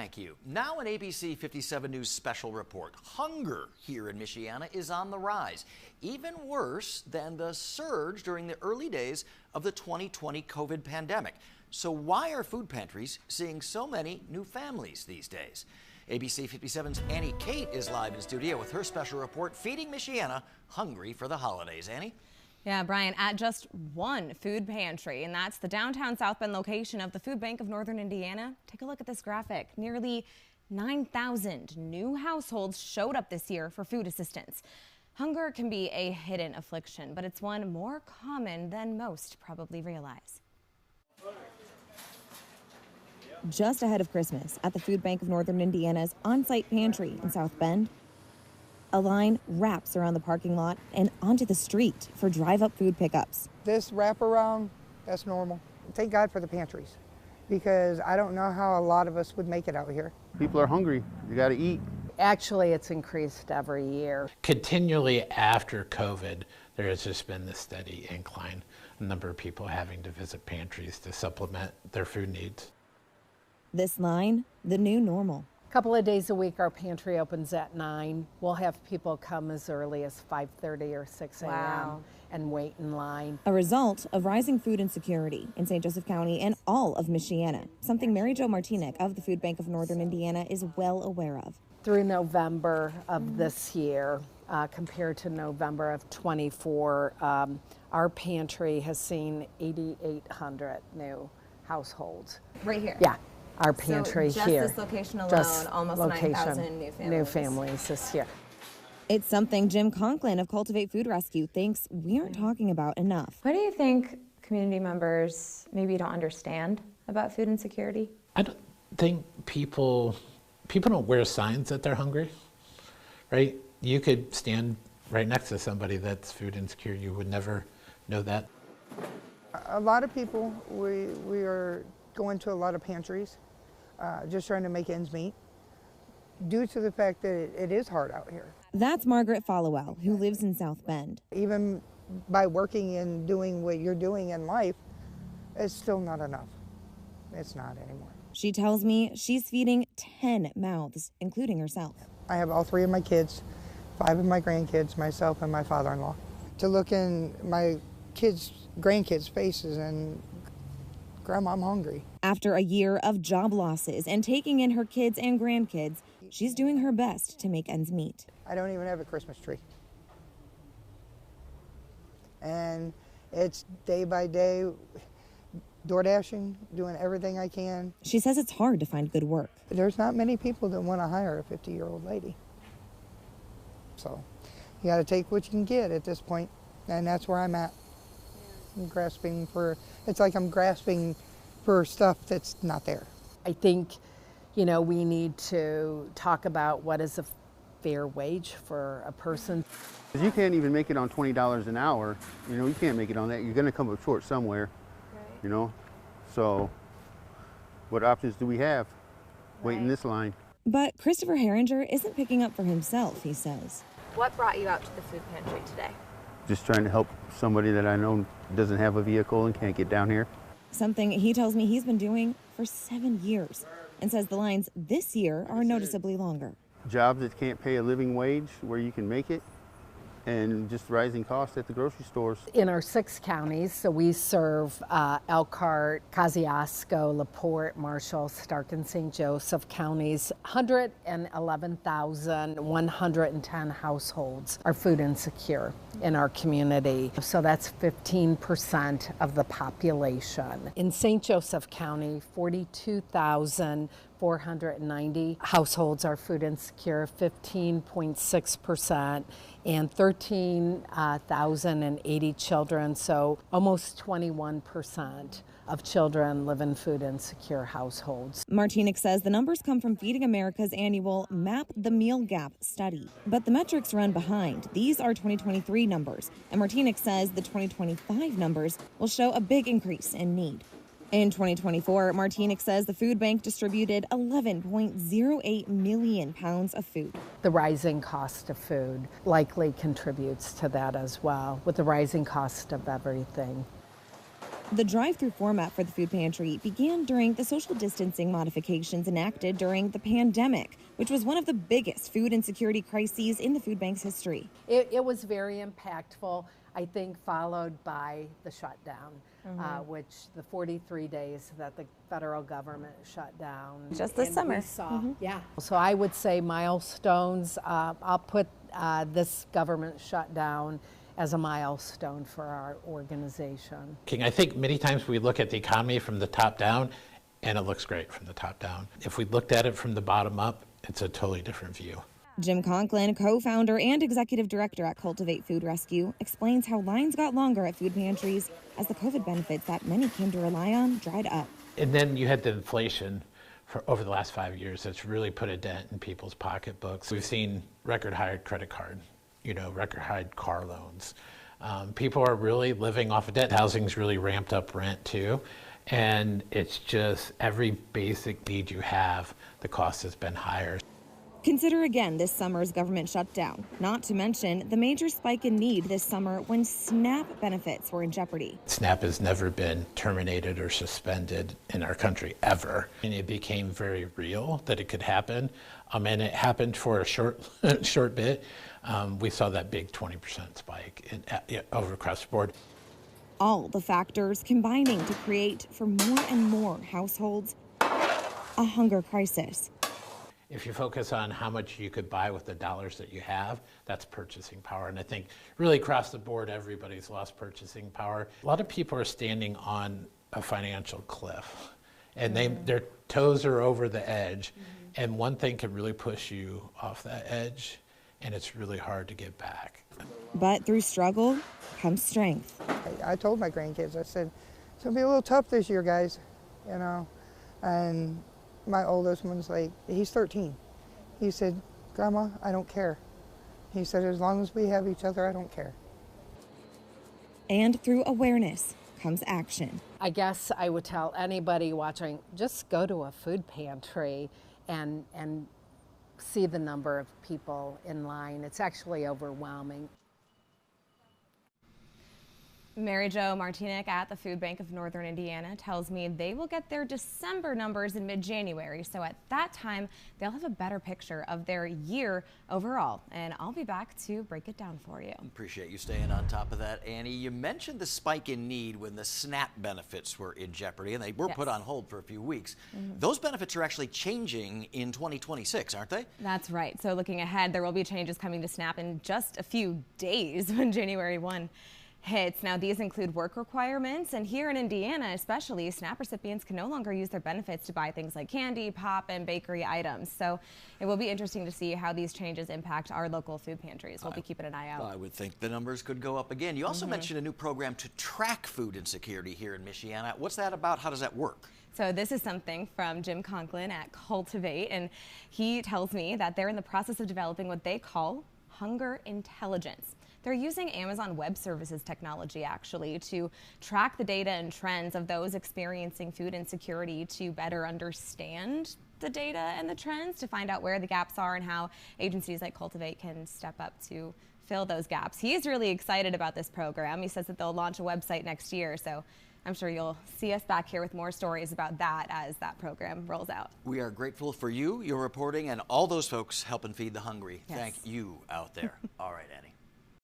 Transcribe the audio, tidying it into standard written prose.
Thank you. Now an ABC 57 News special report. Hunger here in Michiana is on the rise, even worse than the surge during the early days of the 2020 COVID pandemic. So why are food pantries seeing so many new families these days? ABC 57's Annie Kate is live in studio with her special report, Feeding Michiana, Hungry for the Holidays. Annie? Yeah, Brian, at just one food pantry, and that's the downtown South Bend location of the Food Bank of Northern Indiana. Take a look at this graphic. Nearly 9,000 new households showed up this year for food assistance. Hunger can be a hidden affliction, but it's one more common than most probably realize. Just ahead of Christmas, at the Food Bank of Northern Indiana's on-site pantry in South Bend, a line wraps around the parking lot and onto the street for drive-up food pickups. This wraparound, that's normal. Thank God for the pantries, because I don't know how a lot of us would make it out here. People are hungry. You got to eat. Actually, it's increased every year. Continually after COVID, there has just been this steady incline, a number of people having to visit pantries to supplement their food needs. This line, the new normal. A couple of days a week, our pantry opens at 9. We'll have people come as early as 5:30 or 6 a.m. and wait in line. A result of rising food insecurity in St. Joseph County and all of Michiana, something Mary Jo Martinick of the Food Bank of Northern Indiana is well aware of. Through November of this year, compared to November of 24, our pantry has seen 8,800 new households. Right here? Yeah. Our pantry so here. Just this location alone, almost 9,000 new families this year. It's something Jim Conklin of Cultivate Food Rescue thinks we aren't talking about enough. What do you think community members maybe don't understand about food insecurity? I don't think people don't wear signs that they're hungry, right? You could stand right next to somebody that's food insecure. You would never know that. A lot of people, we are going to a lot of pantries, just trying to make ends meet, due to the fact that it is hard out here. That's Margaret Followell, who lives in South Bend. Even by working and doing what you're doing in life, it's still not enough. It's not anymore. She tells me she's feeding 10 mouths, including herself. I have all 3 of my kids, 5 of my grandkids, myself and my father-in-law. To look in my grandkids' faces and, Grandma, I'm hungry. After a year of job losses and taking in her kids and grandkids, she's doing her best to make ends meet. I don't even have a Christmas tree. And it's day by day, door dashing, doing everything I can. She says it's hard to find good work. There's not many people that want to hire a 50-year-old lady. So you got to take what you can get at this point, and that's where I'm at. I'm grasping for, it's like I'm grasping for stuff that's not there. I think, we need to talk about what is a fair wage for a person. You can't even make it on $20 an hour. You can't make it on that. You're going to come up short somewhere, So what options do we have? Wait in this line. But Christopher Herringer isn't picking up for himself, he says. What brought you out to the food pantry today? Just trying to help somebody that I know doesn't have a vehicle and can't get down here. Something he tells me he's been doing for 7 years and says the lines this year are noticeably longer. Jobs that can't pay a living wage where you can make it, and just rising costs at the grocery stores. In our 6 counties, so we serve Elkhart, Kosciuszko, LaPorte, Marshall, Stark, and St. Joseph counties. 111,110 households are food insecure in our community. So that's 15% of the population. In St. Joseph County, 42,490 households are food insecure, 15.6%, and 13,080 children, so almost 21% of children live in food insecure households. Martinick says the numbers come from Feeding America's annual Map the Meal Gap study, but the metrics run behind. These are 2023 numbers, and Martinick says the 2025 numbers will show a big increase in need. In 2024, Martinick says the food bank distributed 11.08 million pounds of food. The rising cost of food likely contributes to that as well, with the rising cost of everything. The drive-through format for the food pantry began during the social distancing modifications enacted during the pandemic, which was one of the biggest food insecurity crises in the food bank's history. It was very impactful, I think, followed by the shutdown, which the 43 days that the federal government shut down. Just this summer. We saw, yeah. So I would say milestones, I'll put this government shutdown as a milestone for our organization. I think many times we look at the economy from the top down, and it looks great from the top down. If we looked at it from the bottom up, it's a totally different view. Jim Conklin, co-founder and executive director at Cultivate Food Rescue, explains how lines got longer at food pantries as the COVID benefits that many came to rely on dried up. And then you had the inflation for over the last 5 years that's really put a dent in people's pocketbooks. We've seen record high credit card, record high car loans. People are really living off of debt. Housing's really ramped up rent too. And it's just every basic need you have, the cost has been higher. Consider again this summer's government shutdown, not to mention the major spike in need this summer when SNAP benefits were in jeopardy. SNAP has never been terminated or suspended in our country ever. And it became very real that it could happen. And it happened for a short bit. We saw that big 20% spike over across the board. All the factors combining to create for more and more households a hunger crisis. If you focus on how much you could buy with the dollars that you have, that's purchasing power. And I think really across the board, everybody's lost purchasing power. A lot of people are standing on a financial cliff and their toes are over the edge. And one thing can really push you off that edge, and it's really hard to get back. But through struggle comes strength. I told my grandkids, I said, it's gonna be a little tough this year, guys, and my oldest one's like, he's 13. He said, Grandma, I don't care. He said, as long as we have each other, I don't care. And through awareness comes action. I guess I would tell anybody watching, just go to a food pantry and see the number of people in line. It's actually overwhelming. Mary Jo Martinick at the Food Bank of Northern Indiana tells me they will get their December numbers in mid-January. So at that time, they'll have a better picture of their year overall. And I'll be back to break it down for you. Appreciate you staying on top of that, Annie. You mentioned the spike in need when the SNAP benefits were in jeopardy, and they were put on hold for a few weeks. Those benefits are actually changing in 2026, aren't they? That's right. So looking ahead, there will be changes coming to SNAP in just a few days when January 1 hits. Now, these include work requirements, and here in Indiana especially, SNAP recipients can no longer use their benefits to buy things like candy, pop, and bakery items. So it will be interesting to see how these changes impact our local food pantries. We'll be keeping an eye out. I would think the numbers could go up again. You also mentioned a new program to track food insecurity here in Michiana. What's that about? How does that work? So this is something from Jim Conklin at Cultivate, and he tells me that they're in the process of developing what they call hunger intelligence. They're using Amazon Web Services technology, actually, to track the data and trends of those experiencing food insecurity to better understand the data and the trends, to find out where the gaps are and how agencies like Cultivate can step up to fill those gaps. He's really excited about this program. He says that they'll launch a website next year, so I'm sure you'll see us back here with more stories about that as that program rolls out. We are grateful for you, your reporting, and all those folks helping feed the hungry. Yes. Thank you out there. All right, Annie.